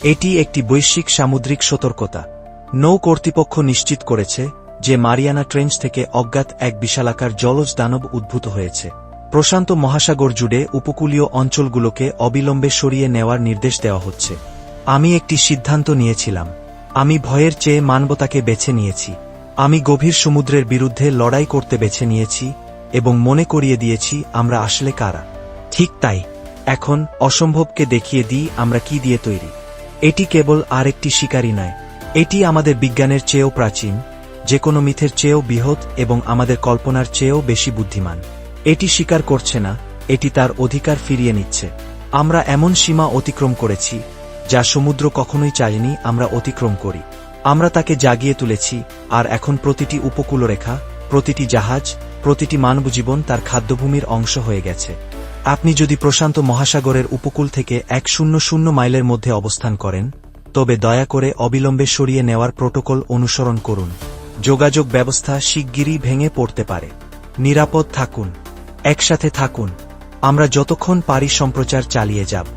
এটি একটি বৈশ্বিক সামুদ্রিক সতর্কতা। নৌ কর্তৃপক্ষ নিশ্চিত করেছে যে মারিয়ানা ট্রেঞ্চ থেকে অজ্ঞাত এক বিশালাকার জলজ দানব উদ্ভূত হয়েছে। প্রশান্ত মহাসাগর জুড়ে উপকূলীয় অঞ্চলগুলোকে অবিলম্বে সরিয়ে নেওয়ার নির্দেশ দেওয়া হচ্ছে। আমি একটি সিদ্ধান্ত নিয়েছিলাম। আমি ভয়ের চেয়ে মানবতাকে বেছে নিয়েছি। আমি গভীর সমুদ্রের বিরুদ্ধে লড়াই করতে বেছে নিয়েছি এবং মনে করিয়ে দিয়েছি আমরা আসলে কারা। ঠিক তাই, এখন অসম্ভবকে দেখিয়ে দিই আমরা কি দিয়ে তৈরি। এটি কেবল আরেকটি শিকারী নয়, এটি আমাদের বিজ্ঞানের চেয়েও প্রাচীন, যে কোনো মিথের চেয়েও বৃহৎ এবং আমাদের কল্পনার চেয়েও বেশি বুদ্ধিমান। এটি স্বীকার করছে না, এটি তার অধিকার ফিরিয়ে নিচ্ছে। আমরা এমন সীমা অতিক্রম করেছি যা সমুদ্র কখনোই চায়নি আমরা অতিক্রম করি। আমরা তাকে জাগিয়ে তুলেছি, আর এখন প্রতিটি উপকূলরেখা, প্রতিটি জাহাজ, প্রতিটি মানবজীবন তার খাদ্যভূমির অংশ হয়ে গেছে। আপনি যদি প্রশান্ত মহাসাগরের উপকূল থেকে 100 মাইলের মধ্যে অবস্থান করেন, তবে দয়া করে অবিলম্বে সরিয়ে নেওয়ার প্রোটোকল অনুসরণ করুন। যোগাযোগ ব্যবস্থা শিগগিরই ভেঙে পড়তে পারে। নিরাপদ থাকুন, একসাথে থাকুন। আমরা যতক্ষণ পারি সম্প্রচার চালিয়ে যাব।